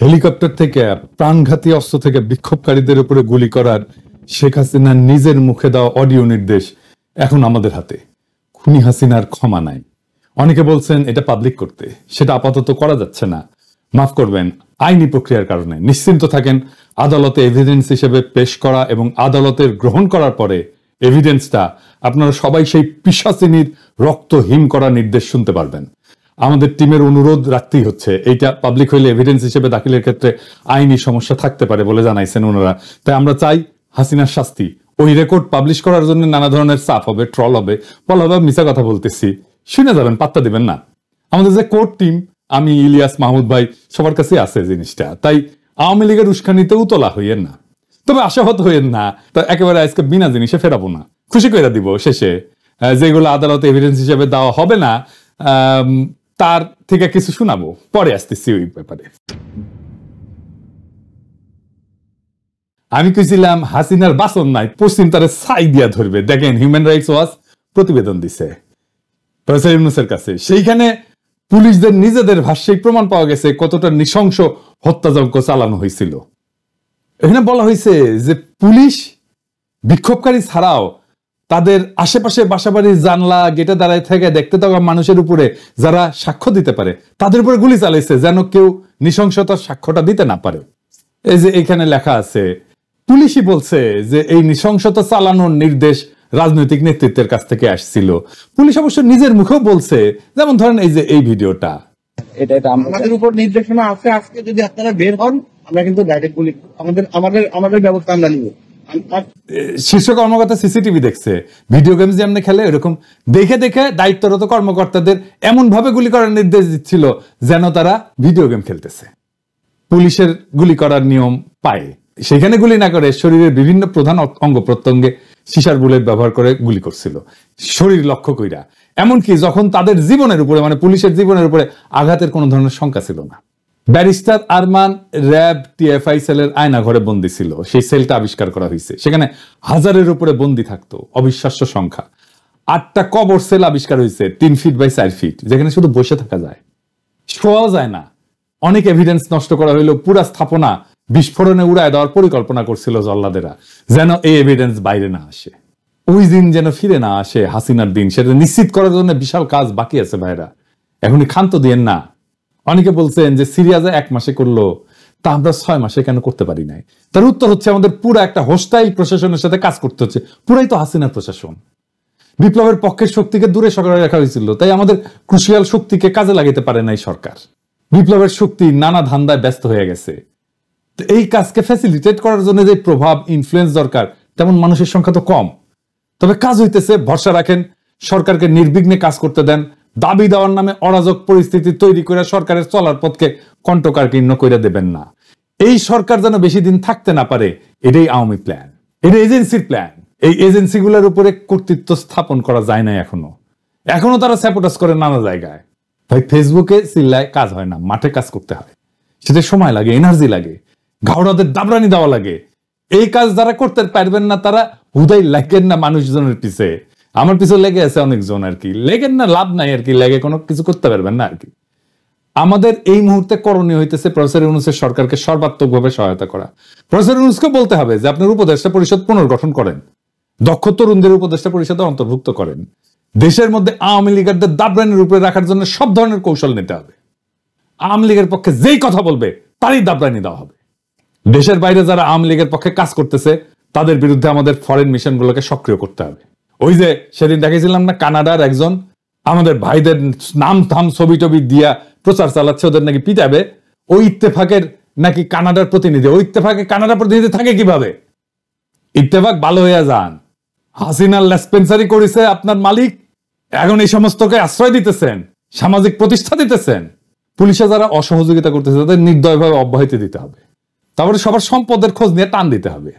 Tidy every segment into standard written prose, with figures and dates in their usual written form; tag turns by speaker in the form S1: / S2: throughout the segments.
S1: Helicopter থেকে প্রাণঘাতী অস্ত্র থেকে বিক্ষোভকারীদের উপরে গুলি করার শেখ হাসিনার নিজের মুখে দেওয়া অডিও নির্দেশ এখন আমাদের হাতে। খুনি হাসিনার ক্ষমা নাই। অনেকে বলছেন এটা পাবলিক করতে, সেটা আপাতত করা যাচ্ছে না। মাফ করবেন, আইনি প্রক্রিয়ার কারণে। নিশ্চিন্ত থাকেন, আদালতে এভিডেন্স হিসেবে পেশ করা এবং আদালতের গ্রহণ করার পরে এভিডেন্সটা আপনারা সবাই সেই পিশাচিনীর রক্ত হিম করা নির্দেশ শুনতে পারবেন। আমাদের টিমের অনুরোধ রাখতেই হচ্ছে, এইটা পাবলিক হইলে এভিডেন্স হিসেবে দাখিলের ক্ষেত্রে আইনি সমস্যা থাকতে পারে বলে জানাইছেন ওনারা। তাই আমরা চাই হাসিনার শাস্তি। ওই রেকর্ড পাবলিশ করার জন্য নানা ধরনের চাপ হবে, ট্রল হবে, বলা হবে মিছা কথা বলতেছি, শুনে যাবেন, পাত্তা দিবেন না। আমাদের যে কোর্ট টিম, আমি, ইলিয়াস, মাহমুদ ভাই, সবার কাছে আছে জিনিসটা। তাই আওয়ামী লীগের উস্কানিতেও তোলা হইয়েন না, তবে আশাহত হইয়েন না। তা একেবারে আজকে বিনা জিনিসে ফেরাবো না, খুশি করে দিব শেষে। যেগুলো আদালতে এভিডেন্স হিসেবে দেওয়া হবে না, তার থেকে কিছু শোনাবো, পরে আসতেছি ওই ব্যাপারে। আমি কইছিলাম হাসিনার বাসন নাই, পশ্চিম তারে ছাই দিয়া ধরবে। দেখেন, হিউম্যান রাইটস ওয়াচ প্রতিবেদন দিছে প্রফেসর ইউনূসের কাছে। সেইখানে পুলিশদের নিজেদের ভাষ্যেই প্রমাণ পাওয়া গেছে কতটা নৃশংস হত্যাযজ্ঞ চালানো হয়েছিল। এখানে বলা হয়েছে যে পুলিশ বিক্ষোভকারী ছাড়াও তাদের আশেপাশে বাসাবাড়ির জানলা গেটে দাঁড়ায় থেকে দেখতে থাকা মানুষের উপরে যারা সাক্ষ্য দিতে পারে তাদের উপরে গুলি চালাইছে, যেন কেউ নৃশংসতার সাক্ষ্যটা দিতে না পারে। এই যে এখানে লেখা আছে, পুলিশই বলছে যে এই নৃশংসতা চালানোর নির্দেশ রাজনৈতিক নেতৃত্বের কাছ থেকে আসছিল। পুলিশ অবশ্য নিজের মুখেও বলছে, যেমন ধরেন এই যে এই ভিডিওটা,
S2: এটা আমাদের উপর নির্দেশনা আছে। আজকে যদি আপনারা বের হন, আমরা কিন্তু ডাইরেক্ট গুলি, আমাদের ব্যবস্থা আমরা নিব।
S1: শীর্ষ কর্মকর্তা সিসিটিভি দেখছে, ভিডিও গেমস যেমন খেলে এরকম দেখে দেখে দায়িত্বরত কর্মকর্তাদের এমন ভাবে গুলি করার নির্দেশ দিচ্ছিল যেন তারা ভিডিও গেম খেলতেছে। পুলিশের গুলি করার নিয়ম পায়, সেখানে গুলি না করে শরীরের বিভিন্ন প্রধান অঙ্গ প্রত্যঙ্গে সিসার বুলেট ব্যবহার করে গুলি করছিল, শরীর লক্ষ্য কইরা। এমনকি যখন তাদের জীবনের উপরে, মানে পুলিশের জীবনের উপরে আঘাতের কোন ধরনের শঙ্কা ছিল না। ব্যারিস্টার আরমান র্যাব টিএফআই সেলের আয়না ঘরে বন্দী ছিল, সেই সেলটা আবিষ্কার করা হয়েছে। সেখানে 1000-এর উপরে বন্দী থাকতো, অবিশ্বাস্য সংখ্যা। 8টা কবর সেল আবিষ্কার হয়েছে 3 ফিট বাই 4 ফিট, যেখানে শুধু বসে থাকা যায়, শোয়াও যায় না। অনেক এভিডেন্স নষ্ট করা হইলো। পুরা স্থাপনা বিস্ফোরণে উড়ায় দেওয়ার পরিকল্পনা করছিল জল্লাদেরা, যেন এই এভিডেন্স বাইরে না আসে। ওই দিন যেন ফিরে না আসে, হাসিনার দিন, সেটা নিশ্চিত করার জন্য বিশাল কাজ বাকি আছে ভাইরা। এখনই ক্ষান্ত দিয়েন না। অনেকে বলছেন যে সিরিয়াজে 1 মাসে করলো, তা আমরা 6 মাসে কেন করতে পারি নাই? তার উত্তর হচ্ছে, আমাদের পুরো একটা হোস্টাইল প্রশাসনের সাথে কাজ করতে হচ্ছে। পুরাই তো হাসিনার প্রশাসন। বিপ্লবের পক্ষের শক্তিকে দূরে সরাই রাখা হয়েছিল, তাই আমাদের ক্রুশিয়াল শক্তিকে কাজে লাগাতে পারে নাই সরকার। বিপ্লবের শক্তি নানা ধান্দায় ব্যস্ত হয়ে গেছে। এই কাজকে ফ্যাসিলিটেট করার জন্য যে প্রভাব, ইনফ্লুয়েন্স দরকার, তেমন মানুষের সংখ্যা তো কম। তবে কাজ হইতেছে, ভরসা রাখেন, সরকারকে নির্বিঘ্নে কাজ করতে দেন। দাবি দেওয়ার নামে অরাজক পরিস্থিতি তৈরি করে সরকারের চলার পথকে কণ্টকাকীর্ণ করে দেবেন না। এই সরকার যেন বেশি দিন থাকতে না পারে, এটাই আওয়ামী প্ল্যান, এটা এজেন্সির প্ল্যান। এই এজেন্সিগুলোর উপরে কর্তৃত্ব স্থাপন করা যায় না এখনো তারা স্যাবোটাজ করে নানা জায়গায়। ভাই, ফেসবুকে চিল্লায় কাজ হয় না, মাঠে কাজ করতে হয়। সেটা সময় লাগে, এনার্জি লাগে, ঘাওড়াদের দাবরানি দেওয়া লাগে। এই কাজ যারা করতে পারবেন না তারা হুদাই লাগেন না মানুষজনের পিছে। আমার পিছনে লেগে আছে অনেকজন, আর কি লেগেন না, লাভ নাই আর কি, লেগে কোনো কিছু করতে পারবেন না আর কি। আমাদের এই মুহূর্তে করণীয় হইতেছে প্রফেসর ইউনূসের সরকারকে সর্বাত্মকভাবে সহায়তা করা। প্রফেসর ইউনূসকে বলতে হবে যে আপনার উপদেষ্টা পরিষদ পুনর্গঠন করেন, দক্ষ তরুণদের উপদেষ্টা পরিষদে অন্তর্ভুক্ত করেন। দেশের মধ্যে আওয়ামী লীগারদের দাবরানির উপরে রাখার জন্য সব ধরনের কৌশল নিতে হবে। আওয়ামী লীগের পক্ষে যেই কথা বলবে তারই দাবরানি দেওয়া হবে। দেশের বাইরে যারা আওয়ামী লীগের পক্ষে কাজ করতেছে তাদের বিরুদ্ধে আমাদের ফরেন মিশনগুলোকে সক্রিয় করতে হবে। ওই যে সেদিন দেখেছিলাম না, কানাডার একজন আমাদের ভাইদের নাম থাম ছবি টবি দিয়া প্রচার চালাচ্ছে, ওদের নাকি পিটাবে। ওই ইত্তেফাকের নাকি কানাডার প্রতিনিধি। ওই ইত্তেফাকে কানাডার প্রতিনিধি থাকে কিভাবে? ইত্তেফাক ভালো হইয়া যান। হাসিনার লেসপেন্সারি করেছে আপনার মালিক, এখন এই সমস্তকে আশ্রয় দিতেছেন, সামাজিক প্রতিষ্ঠা দিতেছেন। পুলিশে যারা অসহযোগিতা করতেছে তাদের নির্দয়ভাবে অব্যাহতি দিতে হবে। তারপরে সবার সম্পদের খোঁজ নিয়ে টান দিতে হবে।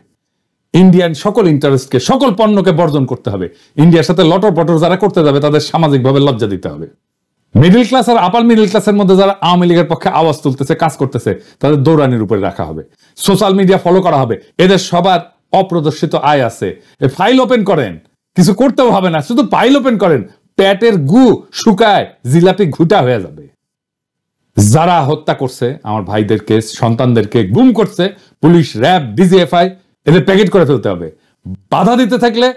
S1: ইন্ডিয়ান সকল ইন্টারেস্টকে, সকল পণ্যকে বর্জন করতে হবে। ইন্ডিয়ার সাথে লটর পটর যারা করতে যাবে তাদের সামাজিকভাবে লজ্জা দিতে হবে। মিডল ক্লাস আর আপার মিডল ক্লাসের মধ্যে যারা আওয়ামী লীগের পক্ষে আওয়াজ তুলতেছে, কাজ করতেছে, তাদের দৌড়ানির উপরে রাখা হবে। সোশ্যাল মিডিয়া ফলো করা হবে। এদের সবার অপ্রদর্শিত আয় আছে, ফাইল ওপেন করেন, কিছু করতেও হবে না, শুধু ফাইল ওপেন করেন, পেটের গু শুকায় জিলাপি ঘুটা হয়ে যাবে। যারা হত্যা করছে আমার ভাইদেরকে, সন্তানদেরকে গুম করছে, পুলিশ, র্যাব, ডিজিএফআই, এদের প্যাকেট করে ফেলতে হবে। বাধা দিতে থাকলে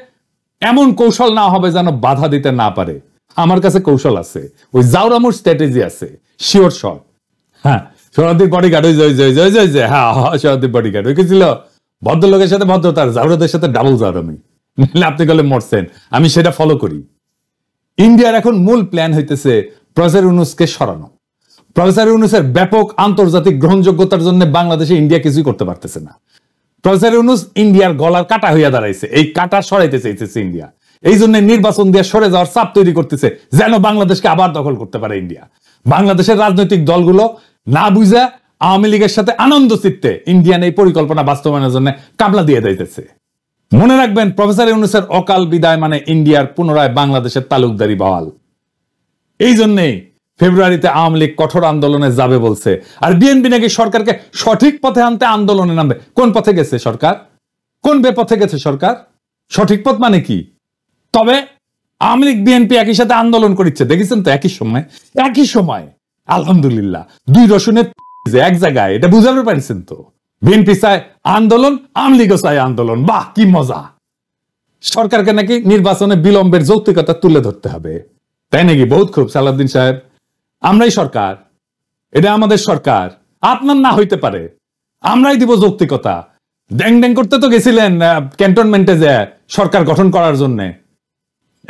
S1: এমন কৌশল না হবে যেন বাধা দিতে না পারে। আমার কাছে কৌশল আছে, ওই জাউরামুর স্ট্র্যাটেজি আছে, শিওর শট। হ্যাঁ, শরদ্দীপ বডিগার্ড, ওই যে হ্যাঁ শরদ্দীপ বডিগার্ড, ওই কি ছিল ভদ্রলোকের সাথে ভদ্রতার, জাউরাদের সাথে ডাবল জাউরামি। আপনি গেলে মরছেন, আমি সেটা ফলো করি। ইন্ডিয়ার এখন মূল প্ল্যান হইতেছে প্রফেসর ইউনূসকে সরানো। প্রফেসর ইউনূসের ব্যাপক আন্তর্জাতিক গ্রহণযোগ্যতার জন্য বাংলাদেশে ইন্ডিয়া কিছুই করতে পারতেছে না। প্রফেসর ইউনূস ইন্ডিয়ার গলার কাটা হইয়া দাঁড়াইছে, এই কাটা সরাইতে চাইতেছে ইন্ডিয়া। এই জন্য নির্বাচন দিয়ে সরে যাওয়ার চাপ তৈরি করতেছে যেন বাংলাদেশকে আবার দখল করতে পারে ইন্ডিয়া। বাংলাদেশের রাজনৈতিক দলগুলো না বুঝা আওয়ামী লীগের সাথে আনন্দ চিত্তে ইন্ডিয়ান এই পরিকল্পনা বাস্তবায়নের জন্য কাবলা দিয়ে দিতেছে। মনে রাখবেন, প্রফেসর ইউনূসের অকাল বিদায় মানে ইন্ডিয়ার পুনরায় বাংলাদেশের তালুকদারি বহাল। এই জন্যেই ফেব্রুয়ারিতে আওয়ামী লীগ কঠোর আন্দোলনে যাবে বলছে। আর বিএনপি নাকি সরকারকে সঠিক পথে আনতে আন্দোলনে নামবে। কোন পথে গেছে সরকার? কোন বেপথে গেছে সরকার? সঠিক পথ মানে কি? তবে আওয়ামী লীগ বিএনপি একই সাথে আন্দোলন করছে, দেখেছেন তো? একই সময় আলহামদুলিল্লাহ দুই রসুনের এক জায়গায়, এটা বুঝাতে পারছেন তো? বিএনপি চায় আন্দোলন, আওয়ামী লীগও চায় আন্দোলন। বাহ, কি মজা! সরকারকে নাকি নির্বাচনে বিলম্বের যৌক্তিকতা তুলে ধরতে হবে, তাই নাকি? বহুত খুব সালাউদ্দিন সাহেব, আমরাই সরকার, এটা আমাদের সরকার, আপনার না হইতে পারে, আমরাই দিব যৌক্তিকতা। ড্যাং ড্যাং করতে তো গেছিলেন ক্যান্টনমেন্টে যে সরকার গঠন করার জন্য।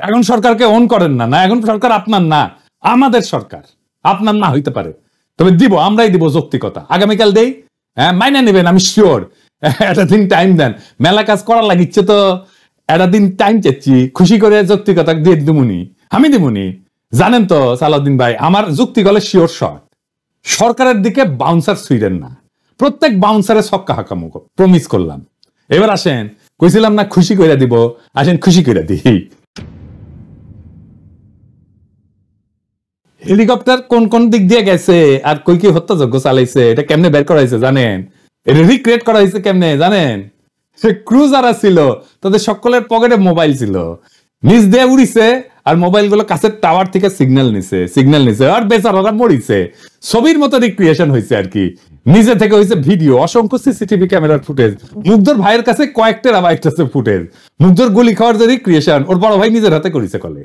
S1: এখন সরকারকে অন করেন না, না এখন সরকার আপনার না, আমাদের সরকার, আপনার না হইতে পারে, তবে দিব, আমরাই দিব যৌক্তিকতা। আগামীকাল দেই, হ্যাঁ মাইনা নেবেন, আমি শিওর। একটা দিন টাইম দেন, মেলা কাজ করার লাগিচ্ছে তো, একটা দিন টাইম চাচ্ছি, খুশি করে যৌক্তিকতা দিয়ে দিমুনি, আমি দিমুনি। জানেন তো সালাউদ্দিন ভাই, আমার যুক্তি গলে শিওর শট। সরকারের দিকে বাউন্সার ছুঁড়েন না, প্রত্যেক বাউন্সারে ছক্কা হাঁকামুখ প্রমিস করলাম। এবার আসেন, কইছিলাম না খুশি কইরা দিব, আসেন খুশি কইরা দিই। হেলিকপ্টার কোন কোন দিক দিয়ে গেছে আর কই কি হত্যাযজ্ঞ চালাইছে, এটা কেমনে বের করা হয়েছে জানেন? এটা রিক্রিয়েট করা হয়েছে কেমনে জানেন? ক্রু যারা ছিল তাদের সকলের পকেটে মোবাইল ছিল, নিচ দিয়ে উড়িছে আর মোবাইল গুলো কাছের টাওয়ার থেকে সিগন্যাল নিছে আর বেচারারা মরিছে। ছবির মতো রিক্রিয়েশন হয়েছে আর কি, নিজে থেকে হয়েছে ভিডিও, অসংখ্য সিসিটিভি ক্যামেরার ফুটেজ। মুগ্ধর ভাইয়ের কাছে কয়েক টেরাবাইট আছে ফুটেজ। মুগ্ধর গুলি খাওয়ার যে রিক্রিয়েশন ওর বড় ভাই নিজের হাতে করেছে। কলে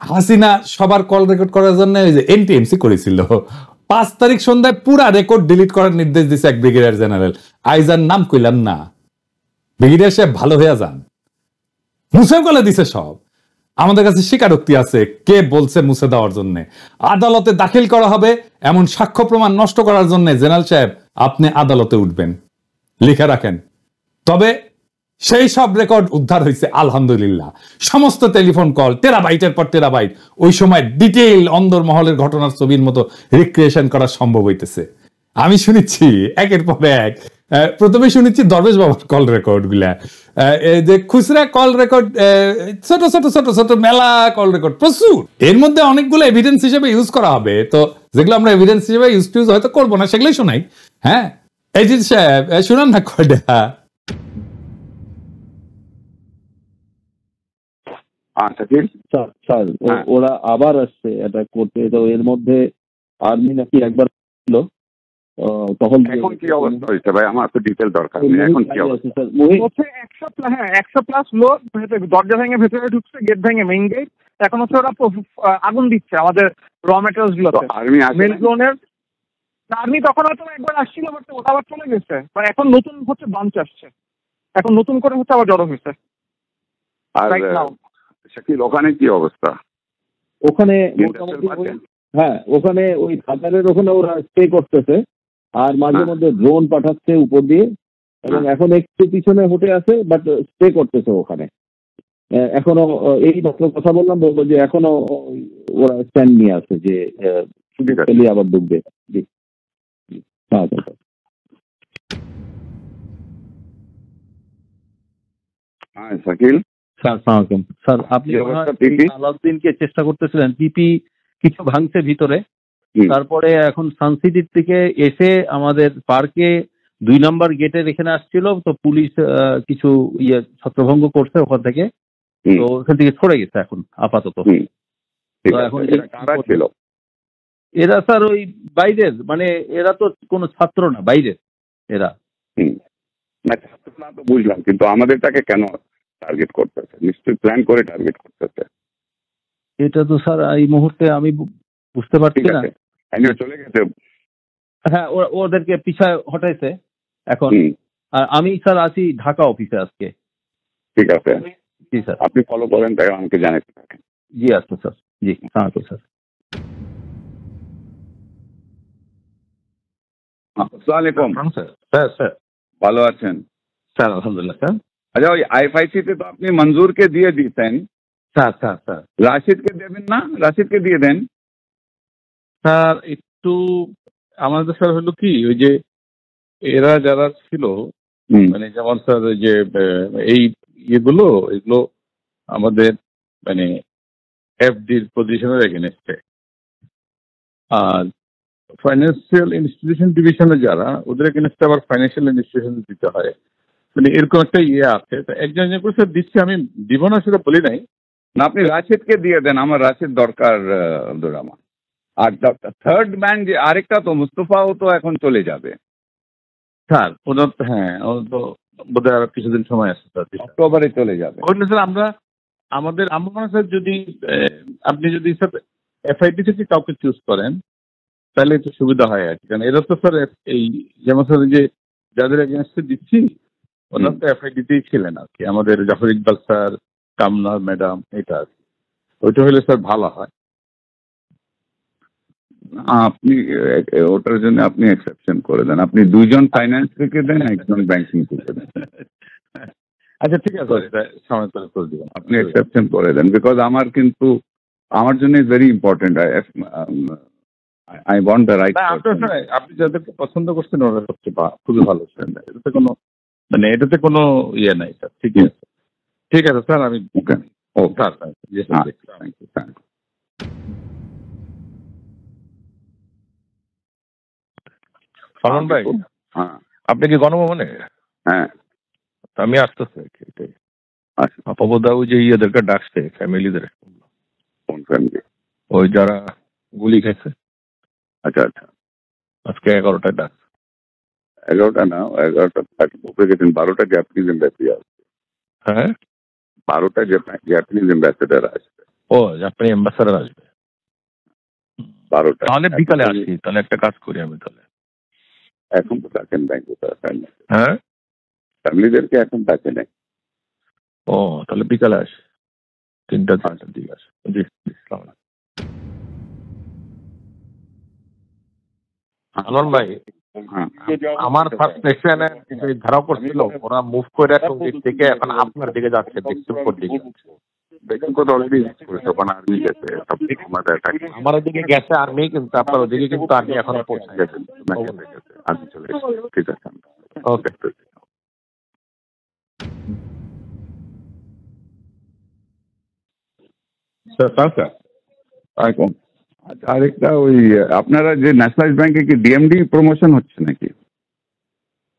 S1: হাসিনা সবার কল রেকর্ড করার জন্য ওই যে এনটিএমসি করেছিল। 5 তারিখ সন্ধ্যায় পুরা রেকর্ড ডিলিট করার নির্দেশ দিছে এক ব্রিগেডিয়ার জেনারেল। আইজার নাম কইলাম না, ব্রিগেডিয়ার সাহেব ভালো হয়ে যান, মুছে কলে দিছে সব। আমাদের কাছে স্বীকারোক্তি আছে কে বলছে মুছে দেওয়ার জন্য। আদালতে দাখিল করা হবে এমন সাক্ষ্য প্রমাণ নষ্ট করার জন্য জেনারেল সাহেব আপনি আদালতে উঠবেন, লিখে রাখেন। তবে সেই সব রেকর্ড উদ্ধার হয়েছে আলহামদুলিল্লাহ। সমস্ত টেলিফোন কল টেরাবাইটের পর টেরাবাইট ওই সময় ডিটেইল অন্দরমহলের ঘটনার ছবির মতো রিক্রিয়েশন করা সম্ভব হইতেছে। আমি শুনেছি একের পর এক। প্রথমে শুনেছি দরবেশ বাবার কল রেকর্ড গুলা, যে খুচরা কল রেকর্ড, ছোট ছোট ছোট ছোট মেলা কল রেকর্ড প্রচুর। এর মধ্যে অনেকগুলো এভিডেন্স হিসেবে ইউজ করা হবে, তো যেগুলো আমরা এভিডেন্স হিসেবে ইউজ হয়তো করবো না সেগুলোই শোনাই। হ্যাঁ এজিদ সাহেব শুনান না কয়টা।
S3: ওরা আবার আসছে এটা করতে, তো এর মধ্যে আর্মি নাকি একবার ছিল তখন।
S4: এখন কি অবস্থা হয়েছে ভাই, আমার তো ডিটেল দরকার। এখন কি অবস্থা?
S2: 100+ লোক দরজা ভেঙে ভেতরে ঢুকছে, গেট ভেঙে মেইন গেট। এখন হচ্ছে ওরা আগুন দিচ্ছে আমাদের র মেটেরিয়ালস গুলোতে।
S4: আর্মি
S2: মেন জোনের আর্মি তখন হয়তো একবার আসছিল, বাট ওটা আবার চলে গেছে। এখন নতুন হচ্ছে বাঞ্চ আসছে, এখন নতুন করে হচ্ছে আবার জড়ো হয়েছে।
S4: আর শাকিল ওখানে কি অবস্থা?
S3: ওখানে হ্যাঁ, ওখানে ওই বাজারের ওখানে ওরা স্টে করতেছে, আর মাঝে মধ্যে ড্রোন পাঠাচ্ছে উপর দিয়ে, এবং এখন একটু পিছনে হটে আছে, বাট স্টে করতেছে ওখানে এখনো। এই মাত্র কথা বললাম, বলবো যে এখনো ওরা স্ট্যান্ড নিয়ে আছে যে আবার ডুববে। জি
S4: হ্যাঁ শাকিল
S5: স্যার, স্যার আপনি আলাউদ্দিনকে চেষ্টা করতেছিলেন, পিপি কিছু ভাঙছে ভিতরে, তারপরে এখন সানসিটির থেকে এসে আমাদের পার্কে 2 নম্বর গেটের এখানে আসছিল, তো পুলিশ কিছু ছত্রভঙ্গ করছে ওখান থেকে, তো ওখান থেকে সরে গেছে এখন আপাতত।
S4: এখন কারা ছিল?
S5: এরা স্যার ওই বাইরের, মানে এরা তো কোনো ছাত্র না, বাইরের এরা।
S4: না ছাত্র না তো বুঝলাম, কিন্তু আমাদেরটাকে কেন টার্গেট করতেছে? নিশ্চয়ই প্ল্যান করে টার্গেট করতেছে।
S5: এটা তো স্যার এই মুহূর্তে আমি বুঝতে পারছি
S4: ঠিক
S5: না।
S4: আছে, চলে গেছে।
S5: হ্যাঁ, ওদেরকে পিছায় হটাইছে এখন। আর আমি স্যার আছি ঢাকা অফিসে আজকে।
S4: ঠিক আছে,
S5: জি স্যার।
S4: আপনি ফলো করেন, তাই আমাকে জানাতে থাকেন।
S5: জি আচ্ছা স্যার, জি সালামালাইকুম স্যার।
S4: আসসালামু আলাইকুম
S5: স্যার। স্যার
S4: ভালো আছেন?
S5: স্যার আলহামদুলিল্লাহ স্যার।
S4: আচ্ছা, ওই আইএফআইসি তে তো আপনি মঞ্জুরকে দিয়ে দিতেন,
S5: স্যার স্যার স্যার
S4: রাশিদকে দেবেন না? রাশিদকে দিয়ে দেন।
S6: স্যার একটু আমাদের স্যার হলো কি, ওই যে এরা যারা ছিল, মানে যেমন স্যার যে এই এগুলো আমাদের মানে এফডির পজিশনের এগেনস্টে, আর ফাইন্যান্সিয়াল ইনস্টিটিউশন ডিভিশনে যারা, ওদের এগেনস্টে আবার ফাইন্যান্সিয়াল ইনস্টিটিউশন দিতে হয়, মানে এরকম একটা আছে। তো একজন করে স্যার দিচ্ছে, আমি দিব না সেটা বলি নাই।
S4: না, আপনি রাশিদকে দিয়ে দেন, আমার রাশিদ দরকার আব্দুর রহমান। আর থার্ড ম্যান যে আরেকটা তো মুস্তফাও তো এখন চলে যাবে
S6: স্যার ওনার তো, হ্যাঁ ওনার তো বোধহয় আর কিছুদিন সময় আছে স্যার,
S4: অক্টোবরে চলে যাবে।
S6: ওইটা স্যার আমার মনে হয় স্যার, যদি আপনি যদি স্যার এফআইডি থেকে কাউকে চুজ করেন তাহলে একটু সুবিধা হয় আর কি। কারণ এরা তো স্যার এই যেমন স্যার যে যাদের এগেনস্টে দিচ্ছি ওনার তো এফআইডিতেই ছিলেন আর কি, আমাদের জাফর ইকবাল স্যার, কামনা ম্যাডাম, এটা আর কি। ওইটা হলে স্যার ভালো হয়।
S4: আপনি ওটার জন্য আপনি এক্সেপশন করে দেন, আপনি দুইজন ফাইন্যান্স থেকে দেন, একজন ব্যাংকিং থেকে দেন।
S6: আচ্ছা ঠিক আছে, সময় করে দিবেন,
S4: আপনি এক্সেপশন করে দেন, বিকজ আমার জন্য is very important. I want the right.
S6: আপনি যাদেরকে পছন্দ করছেন ওরা সবচেয়ে খুবই ভালো ছিলেন, এটাতে কোনো ইয়ে নাই স্যার। ঠিক আছে স্যার, আমি স্যার
S4: থ্যাংক ইউ।
S7: সালমান ভাই, আপনি কি গণভবনে?
S4: হ্যাঁ,
S7: আমি আসতেছি। আপাবদা ওই যে ইয়েদেরকে ডাকছে, ফ্যামিলিদের।
S4: কোন ফ্যামিলি?
S7: ওই যারা গুলি খেয়েছে।
S4: আচ্ছা আচ্ছা,
S7: আজকে 11টায় ডাকছে।
S4: 11টা না, 11টা উপরে গেছেন। 12টা জাপানিজ এম্বাসিডার।
S7: হ্যাঁ,
S4: 12টা জাপানিজ এম্বাসিডার আসবে।
S7: ও জাপানি অ্যাম্বাসাডার আসবে
S4: 12টা।
S7: তাহলে বিকালে আসি, তাহলে একটা কাজ করি আমি তাহলে।
S4: এখন তো থাকেন ব্যাংকে।
S7: হ্যাঁ,
S4: ফ্যামিলিদেরকে এখন থাকে নাই।
S7: ও তাহলে বিকালে আসি, 3টা-4টার দিকে আসি। জি, আসসালামু আলাইকুম ভাই। আমার ফার্স্ট সেকশনে ধারা করছিল, ওরা মুভ করে সঙ্গীত থেকে এখন আপনার দিকে যাচ্ছে, বিক্সুমপুর দিকে। আমার ওদিকে গেছে আর্মি, কিন্তু আপনার ওদিকে কিন্তু আর্মি এখনো পৌঁছে গেছে।
S4: ঠিক আছে,
S7: ওকে।
S4: আরেকটা, ওই আপনারা যে ন্যাশনালাইজ ব্যাংকে কি ডিএমডি প্রমোশন হচ্ছে নাকি?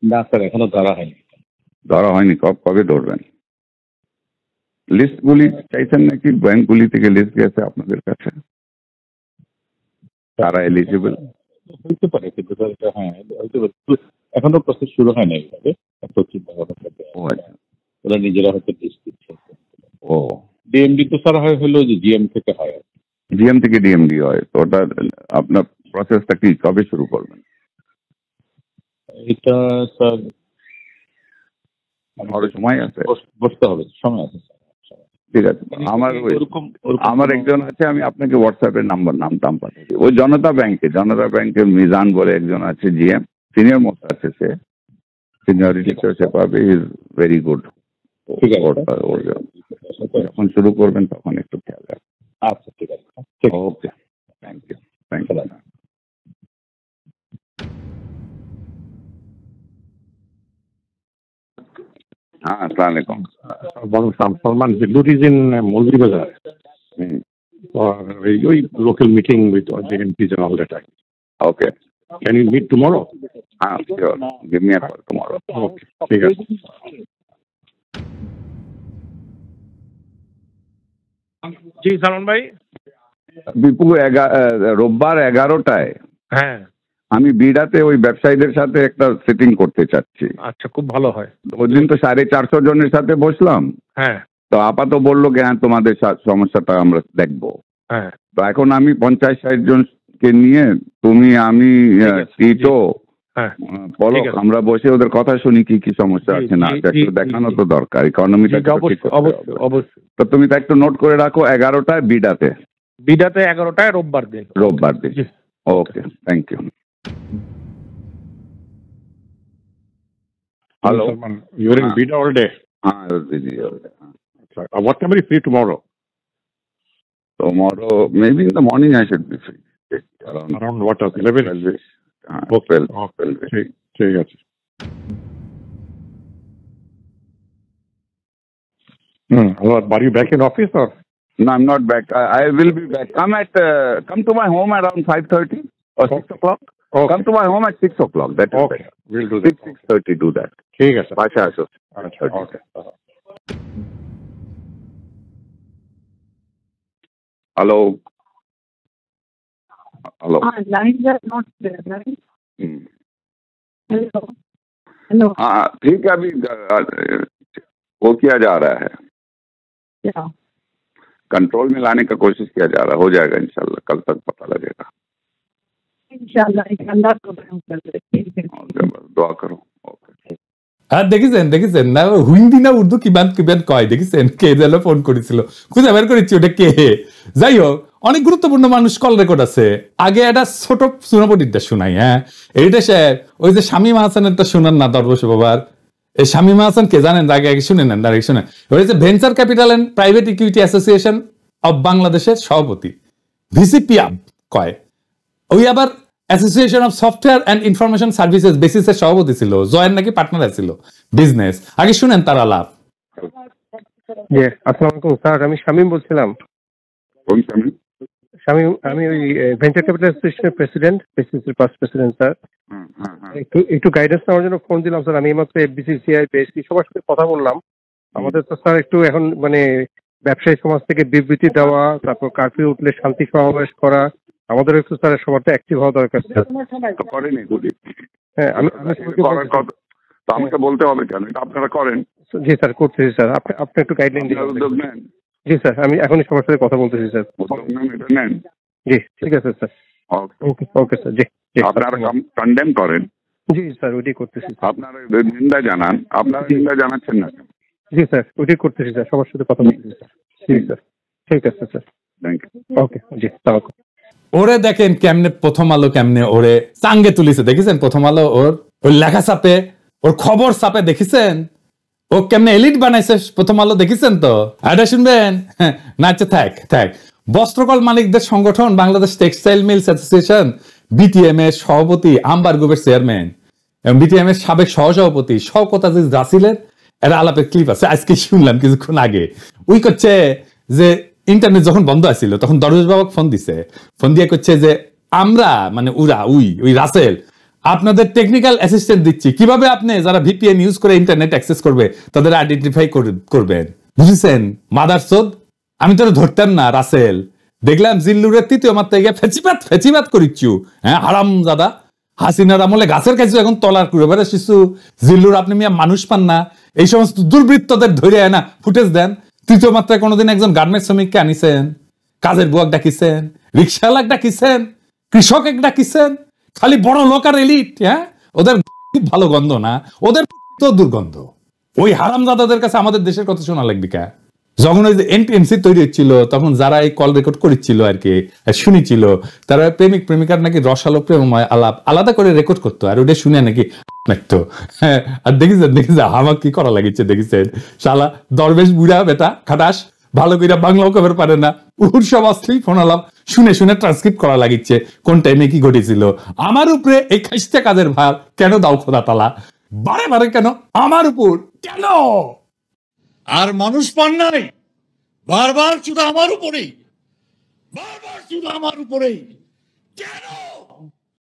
S5: না স্যার, এখনো ধরা হয়নি।
S4: ধরা হয়নি? কবে ধরবেন? লিস্টগুলি চাইছেন নাকি? ব্যাংকগুলি থেকে লিস্ট গেছে আপনাদের কাছে, তারা এলিজিবল
S6: হইতে পারে, কিন্তু হ্যাঁ এখনো প্রসেস শুরু হয় না এইভাবে।
S4: ও আচ্ছা,
S6: ওরা নিজেরা হয়তো লিস্ট দিচ্ছে।
S4: ও
S6: ডিএমডি তো স্যার হলো যে জিএম থেকে হয়,
S4: জিএম থেকে ডিএমডি হয়। তো ওটা আপনার প্রসেসটা কি কবে শুরু করবেন?
S6: এটা স্যার
S4: আরো সময় আছে,
S6: বসতে হবে, সময় আছে স্যার।
S4: ঠিক আছে, আমার একজন আছে, আমি আপনাকে হোয়াটসঅ্যাপের নাম পাঠাচ্ছি। ওই জনতা ব্যাংকের মিজান বলে একজন আছে, জিএম, সিনিয়র মোস্ট আছে, সে সিনিয়রিটি সে পাবে, ইজ ভেরি গুড।
S6: ঠিক আছে,
S4: যখন শুরু করবেন তখন একটু খেয়াল রাখবেন।
S6: আচ্ছা ঠিক আছে,
S4: ওকে, থ্যাংক ইউ। हाँ, अस्सलाम वालेकुम।
S8: Salman, Zidlur is in Mulri Bazaar for a local meeting with all the MPs and all that.
S4: Okay.
S8: Can you meet tomorrow?
S4: Sure. Give me a call tomorrow.
S8: Okay. ठीक है।
S7: जी सलमान भाई।
S4: বিপু রোববার 11টায়
S7: হ্যাঁ
S4: আমি বিডাতে ওই ব্যবসায়ীদের সাথে একটা সেটিং করতে চাচ্ছি।
S7: আচ্ছা, খুব ভালো হয়।
S4: ওই দিন তো 450 জনের সাথে বসলাম,
S7: হ্যাঁ
S4: তো আপাতত বললো কি হ্যাঁ তোমাদের সমস্যাটা আমরা দেখবো।
S7: হ্যাঁ
S4: তো এখন আমি 50-60 জনকে নিয়ে, তুমি, আমি, টিটো,
S7: হ্যাঁ
S4: পলক, আমরা বসে ওদের কথা শুনি কি কি সমস্যা আছে না আছে, একটু দেখানো তো দরকার, ইকোনমিটা
S7: অবশ্যই।
S4: তো তুমি তো একটু নোট করে রাখো 11টায় বিডাতে
S7: 11টায় রোববার দিন।
S4: Okay, thank you. Hello.
S8: You're in Bida all day.
S4: I was busy all day.
S8: What time are you free tomorrow?
S4: Tomorrow, maybe in the morning I should be free.
S8: Around what time? 11?
S4: 12.
S8: Okay.
S4: 12.
S8: ঠিক আছে। Are you back in office or?
S4: No, I'm not back. I will be back. Come to my home around 5:30 or 6 o'clock.
S8: Okay.
S4: Come to my home at 6 o'clock. That is
S8: Okay.
S4: better.
S8: We'll do that.
S4: 6:30 do that.
S8: ঠিক আছে।
S4: Pasha আসো।
S8: Okay.
S4: Hello.
S9: Lines are not there, right? Hello.
S4: हाँ, ठीक है। अभी वो किया जा रहा है,
S9: क्या?
S4: कंट्रोल में लाने का कोशिश किया जा रहा है। हो जाएगा इंशाल्लाह, कल तक पता लगेगा।
S9: इंशाल्लाह को कर देंगे।
S4: দোয়া করো।
S1: আর দেখেছেন না হিন্দি না উর্দু কিবান কয়, দেখেছেন কে যেন ফোন করেছিল, খুঁজে বের করেছি ওটা কে। যাই হোক, অনেক গুরুত্বপূর্ণ মানুষ কল রেকর্ড আছে। আগে একটা ছোট সুনাপটিটা শোনাই। হ্যাঁ, এইটা স্যার ওই যে শামীম হাসানেরটা শোনান না, দরবেশ বাবার। এই শামীম হাসান কে জানেন? আগে শুনে নেন, আগে শুনে। ওই যে venture capital and private equity association of বাংলাদেশের সভাপতি, ভিসিপিআব কয়। ওই আবার association of software and information services বেসিসের সভাপতি ছিল, জয়ের নাকি পার্টনার ছিল বিজনেস। আগে শুনেন তার আলাপ।
S10: আসসালামু আলাইকুম স্যার, আমি শামীম বলছিলাম।
S4: কোন শামীম?
S10: শামীম, আমি ওই ভেঞ্চার ক্যাপিটাল অ্যাসোসিয়েশনের প্রেসিডেন্ট, বিসিসির পাস্ট প্রেসিডেন্ট স্যার। একটু গাইডেন্স নেওয়ার জন্য ফোন দিলাম স্যার। আমি এইমাত্র এফবিসিসিআই বেএসপি সবার সাথে কথা বললাম। আমাদের তো স্যার একটু এখন মানে ব্যবসায়ী সমাজ থেকে বিবৃতি দেওয়া, তারপর কারফিউ উঠলে শান্তি সমাবেশ করা, আমাদের একটু স্যার সবার তো অ্যাক্টিভ হওয়া দরকার স্যার।
S4: করেনি গুলি।
S10: হ্যাঁ,
S4: আমাকে বলতে হবে কেন? এটা আপনারা করেন।
S10: জি স্যার, করতেছি স্যার। আপনি একটু গাইডলাইন দিন।
S4: উদ্যোগ নেন।
S10: জি স্যার, আমি এখনই সবার সাথে কথা বলতেছি স্যার।
S4: নেন।
S10: জি ঠিক আছে স্যার। Okay sir. জি
S4: আপনারা কন্ডেম করেন।
S10: জি স্যার, ওইটাই করতেছি।
S4: আপনারা নিন্দা জানান। আপনারা নিন্দা জানাচ্ছেন না?
S10: জি স্যার, ওইটাই করতেছি স্যার, সবার সাথে কথা বলতেছি স্যার। জি স্যার, ঠিক আছে স্যার।
S4: Thank you.
S10: ওকে, জি সালাম।
S1: ওরে দেখেন কেমনে প্রথম আলো কেমনে ওরে চাঙ্গে তুলিছে, দেখেছেন? প্রথম আলো ওর লেখা চাপে, ওর খবর চাপে, দেখেছেন? ও কেমনে এলিট বানাইছে প্রথম আলো, দেখেছেন? তো এটা শুনবেন না? আচ্ছা, থাক। বস্ত্রকল মালিকদের সংগঠন Bangladesh textile mills association BTM এর সভাপতি, আম্বার গ্রুপের চেয়ারম্যান এবং বিটিএম এর সাবেক সহসভাপতি শওকত আজিজ রাসিলের একটা আলাপের ক্লিপ আছে, আজকে শুনলাম কিছুক্ষণ আগে। ওই করছে যে ইন্টারনেট যখন বন্ধ আছিল তখন দরবেশ বাবাকে ফোন দিয়ে করছে যে আমরা মানে ওই রাসেল আপনাদের টেকনিক্যাল অ্যাসিস্ট্যান্ট দিচ্ছি, কিভাবে আপনি যারা ভিপিএন ইউজ করে ইন্টারনেট অ্যাক্সেস করবে তাদের আইডেন্টিফাই করবেন। বুঝেছেন? মাদারচোদ, আমি তোর ধরতাম না রাসেল। দেখলাম জিল্লুরের তৃতীয় মাত্রায় গিয়ে ফেচিবাত করিচ্ছু। হ্যাঁ, হারামজাদা। হাসিনার আমলে গাছের কাছে এখন তলার করে বেড়ে শিশু জিল্লুর, আপনি মিয়া মানুষ পান না? এই সমস্ত দুর্বৃত্তদের ধরে না ফুটেজ দেন। তৃতীয় মাত্রায় কোনোদিন একজন গার্মেন্টস শ্রমিককে আনিছেন? কাজের বুয়াক ডাকিছেন? রিক্সাওয়ালাক ডাকিছেন? কৃষক এক ডাকিছেন? খালি বড় লোক আর এলিট। হ্যাঁ, ওদের খুব ভালো গন্ধ না, ওদের তো দুর্গন্ধ। ওই হারামজাদাদের কাছে আমাদের দেশের কথা শোনা লাগবে কে? যখন ওই যে এনটিএমসি তৈরি হচ্ছিল তখন যারা এই কল রেকর্ড করেছিল আর কি, শুনেছিল, তারা প্রেমিক প্রেমিকার নাকি রসালো প্রেমময় আলাপ আলাদা করে রেকর্ড করতো, আর ওটা শুনে নাকি লাগতো। হ্যাঁ, আর দেখেছেন আমার কি করা লাগিছে, দেখেছেন? শালা দরবেশ বুড়া বেটা খাটাস, ভালো করে বাংলাও কবে পারে না। উহুর সব অশ্লীল ফোন আলাপ শুনে ট্রান্সক্রিপ্ট করা লাগিচ্ছে, কোন টাইমে কি ঘটেছিল। আমার উপরে এই খাইস্তে কাজের ভার কেন দাও খোদা তালা? বারে কেন আমার উপর কেন?
S11: আর মানুষ পান নাই, বারবার শুধু আমার উপরেই, কেন?